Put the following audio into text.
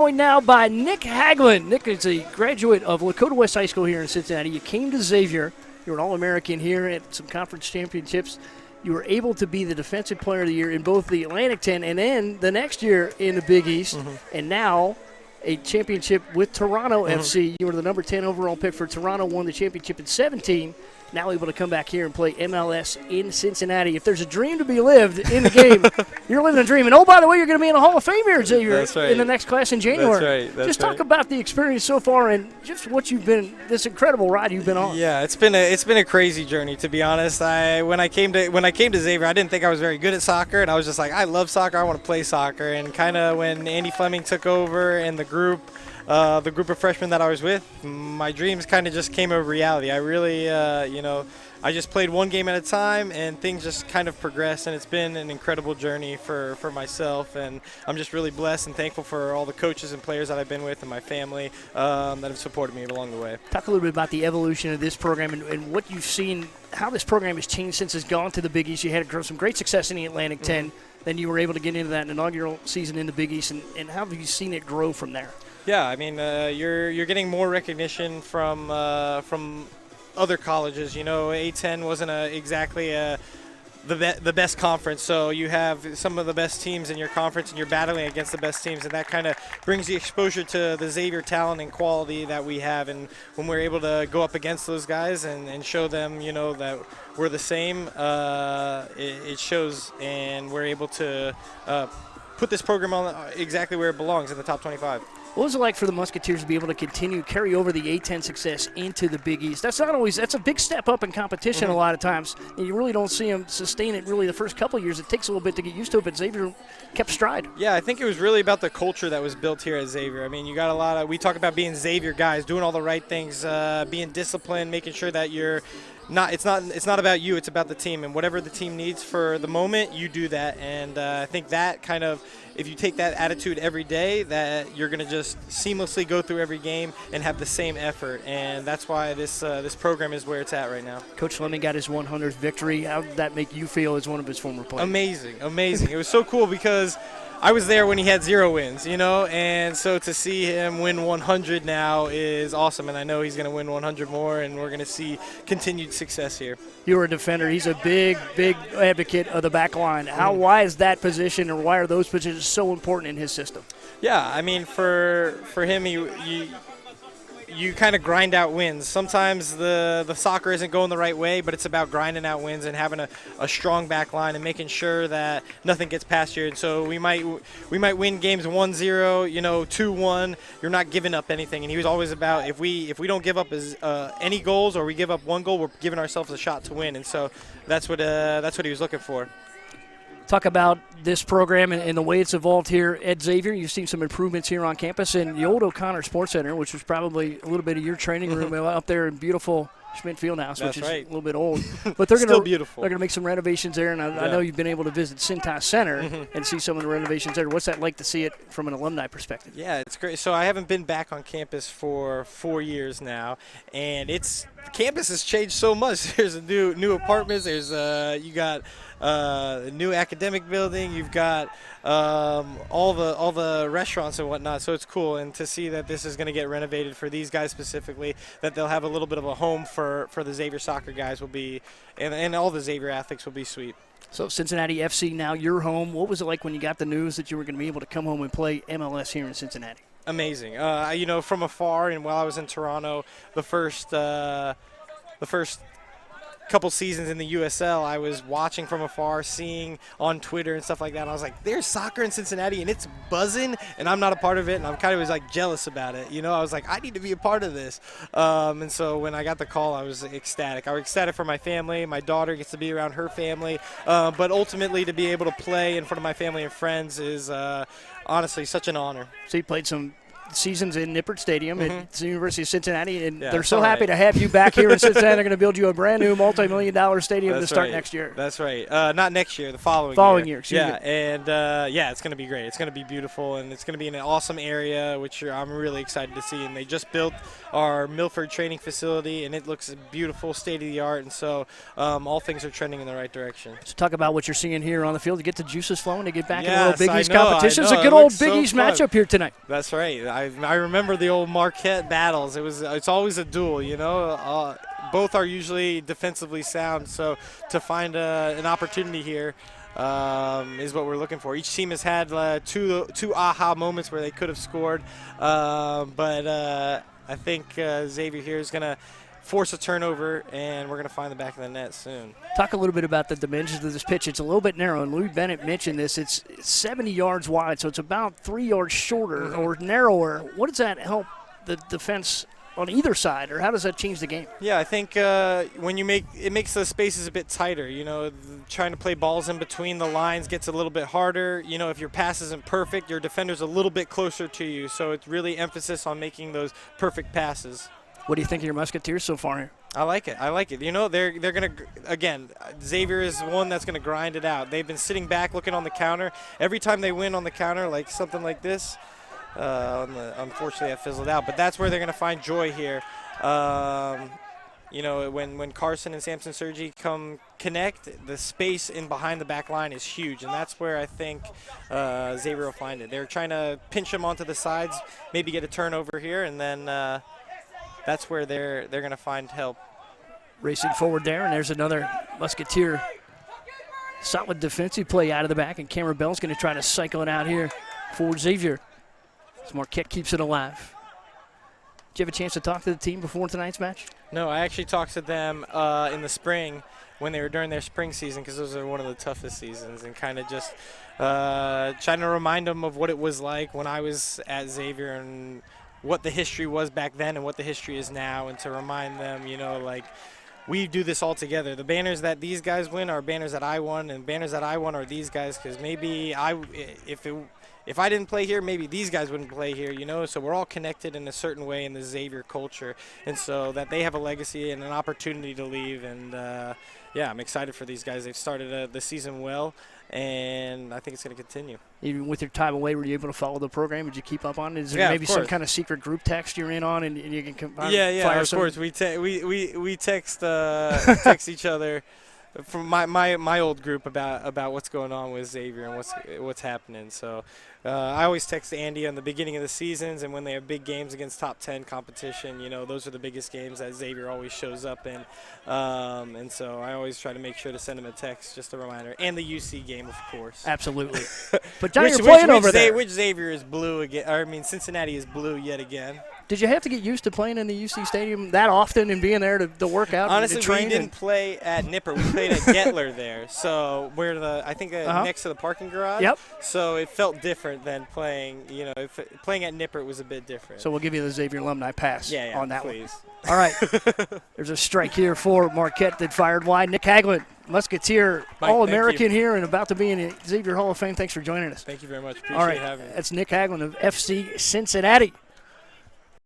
Joined now by Nick Hagglund. Nick is a graduate of Lakota West High School here in Cincinnati. You came to Xavier. You're an All-American here at some conference championships. You were able to be the Defensive Player of the Year in both the Atlantic 10 and then the next year in the Big East. And now a championship with Toronto FC. You were the number 10 overall pick for Toronto, won the championship in 17. Now able to come back here and play MLS in Cincinnati. If there's a dream to be lived in the game, you're living a dream. And, oh, by the way, you're going to be in the Hall of Fame here, Xavier, in the next class in January. That's right. Just talk about the experience so far and just what you've been, this incredible ride you've been on. Yeah, it's been a crazy journey, to be honest. When I came to Xavier, I didn't think I was very good at soccer, and I was just like, I love soccer, I want to play soccer. And kind of when Andy Fleming took over and the group of freshmen that I was with, my dreams kind of just came a reality. I really, I just played one game at a time, and things just kind of progressed, and it's been an incredible journey for myself, and I'm just really blessed and thankful for all the coaches and players that I've been with and my family that have supported me along the way. Talk a little bit about the evolution of this program and what you've seen, how this program has changed since it's gone to the Big East. You had some great success in the Atlantic 10, then you were able to get into that inaugural season in the Big East, and how have you seen it grow from there? Yeah, I mean, you're getting more recognition from other colleges. You know, A10 wasn't exactly the best conference, so you have some of the best teams in your conference, and you're battling against the best teams, and that kind of brings the exposure to the Xavier talent and quality that we have. And when we're able to go up against those guys and show them, you know, that we're the same, it shows, and we're able to put this program on exactly where it belongs, in the top 25. What was it like for the Musketeers to be able to carry over the A10 success into the Big East? That's a big step up in competition a lot of times, and you really don't see them sustain it really the first couple of years. It takes a little bit to get used to it, but Xavier kept stride. Yeah, I think it was really about the culture that was built here at Xavier. I mean, you got we talk about being Xavier guys, doing all the right things, being disciplined, making sure that you're it's not about you, it's about the team, and whatever the team needs for the moment, you do that. And I think that kind of, if you take that attitude every day, that you're going to just seamlessly go through every game and have the same effort, and that's why this program is where it's at right now. Coach Fleming got his 100th victory. How did that make you feel as one of his former players? Amazing. It was so cool because I was there when he had 0 wins, you know, and so to see him win 100 now is awesome, and I know he's going to win 100 more, and we're going to see continued success here. You were a defender. He's a big advocate of the back line. Why is that position, or why are those positions so important in his system? Yeah, I mean, for him, you kind of grind out wins. Sometimes the soccer isn't going the right way, but it's about grinding out wins and having a strong back line and making sure that nothing gets past you. And so we might win games 1-0, you know, 2-1. You're not giving up anything. And he was always about, if we don't give up any goals, or we give up one goal, we're giving ourselves a shot to win. And so that's what he was looking for. Talk about this program and the way it's evolved here at Xavier. You've seen some improvements here on campus, and the old O'Connor Sports Center, which was probably a little bit of your training room up there in beautiful Schmidt Fieldhouse, which is a little bit old. But they're still beautiful. They're going to make some renovations there, and I know you've been able to visit Cintas Center and see some of the renovations there. What's that like to see it from an alumni perspective? Yeah, it's great. So I haven't been back on campus for 4 years now, and the campus has changed so much. There's a new apartments. There's you got a new academic building. You've got all the restaurants and whatnot. So it's cool, and to see that this is going to get renovated for these guys specifically, that they'll have a little bit of a home for the Xavier soccer guys will be, and all the Xavier athletes will be sweet. So Cincinnati FC, now your home. What was it like when you got the news that you were going to be able to come home and play MLS here in Cincinnati? Amazing. You know, from afar, and while I was in Toronto, the first couple seasons in the USL, I was watching from afar, seeing on Twitter and stuff like that. And I was like, there's soccer in Cincinnati, and it's buzzing, and I'm not a part of it, and I'm kind of like jealous about it. You know, I was like, I need to be a part of this. And so when I got the call, I was ecstatic. I was ecstatic for my family. My daughter gets to be around her family. But ultimately, to be able to play in front of my family and friends is honestly such an honor. So you played some seasons in Nippert Stadium at the University of Cincinnati, and Yeah, they're it's so all happy right. to have you back here in Cincinnati. They're going to build you a brand new multi-million-dollar stadium to That's start right. next year. That's right. Not next year, the following year. Yeah, and it's going to be great. It's going to be beautiful, and it's going to be in an awesome area, which I'm really excited to see. And they just built our Milford training facility, and it looks beautiful, state-of-the-art, and so all things are trending in the right direction. So talk about what you're seeing here on the field to get the juices flowing, to get back in a Yes, little Big East I know, competition. It's I a know. good It old looks Big so East fun. matchup here tonight. That's right. I remember the old Marquette battles. It's always a duel, you know. Both are usually defensively sound, so to find an opportunity here is what we're looking for. Each team has had two aha moments where they could have scored, but I think Xavier here is going to force a turnover, and we're going to find the back of the net soon. Talk a little bit about the dimensions of this pitch. It's a little bit narrow, and Louis Bennett mentioned this. It's 70 yards wide, so it's about 3 yards shorter or narrower. What does that help the defense on either side, or how does that change the game? Yeah, I think when you it makes the spaces a bit tighter. You know, trying to play balls in between the lines gets a little bit harder. You know, if your pass isn't perfect, your defender's a little bit closer to you. So it's really emphasis on making those perfect passes. What do you think of your Musketeers so far here? I like it. You know, they're going to, again, Xavier is one that's going to grind it out. They've been sitting back looking on the counter. Every time they win on the counter, like something like this, unfortunately that fizzled out. But that's where they're going to find joy here. You know, when Carson and Samson Sergi connect, the space in behind the back line is huge, and that's where I think Xavier will find it. They're trying to pinch them onto the sides, maybe get a turnover here, and then that's where they're going to find help. Racing forward there, and there's another Musketeer solid defensive play out of the back, and Cameron Bell's going to try to cycle it out here for Xavier as Marquette keeps it alive. Did you have a chance to talk to the team before tonight's match? No, I actually talked to them in the spring when they were during their spring season, because those are one of the toughest seasons, and kind of just trying to remind them of what it was like when I was at Xavier and what the history was back then and what the history is now, and to remind them, you know, like, we do this all together. The banners that these guys win are banners that I won, and banners that I won are these guys, because maybe if I didn't play here, maybe these guys wouldn't play here, you know. So we're all connected in a certain way in the Xavier culture, and so that they have a legacy and an opportunity to leave. And yeah, I'm excited for these guys. They've started the season well, and I think it's going to continue. Even with your time away, were you able to follow the program? Did you keep up on it? Is there Yeah, maybe of some course. kind of secret group text you're in on, and you can combine? Yeah, of course. We text text each other from my old group about what's going on with Xavier and what's happening. So I always text Andy on the beginning of the seasons, and when they have big games against top 10 competition, you know, those are the biggest games that Xavier always shows up in. And so I always try to make sure to send him a text, just a reminder, and the UC game, of course. Absolutely. But Johnny, you're playing over there. Which Xavier is blue again? I mean, Cincinnati is blue yet again. Did you have to get used to playing in the UC Stadium that often and being there to work out? Honestly, and to train? we didn't play at Nippert. We played at Gettler there. So we're next to the parking garage. Yep. So it felt different than playing. You know, playing at Nippert was a bit different. So we'll give you the Xavier alumni pass on that please. one. All right. There's a strike here for Marquette that fired wide. Nick Hagglund, Musketeer, Mike, All-American here and about to be in the Xavier Hall of Fame. Thanks for joining us. Thank you very much. All right. Appreciate having me. That's Nick Hagglund of FC Cincinnati.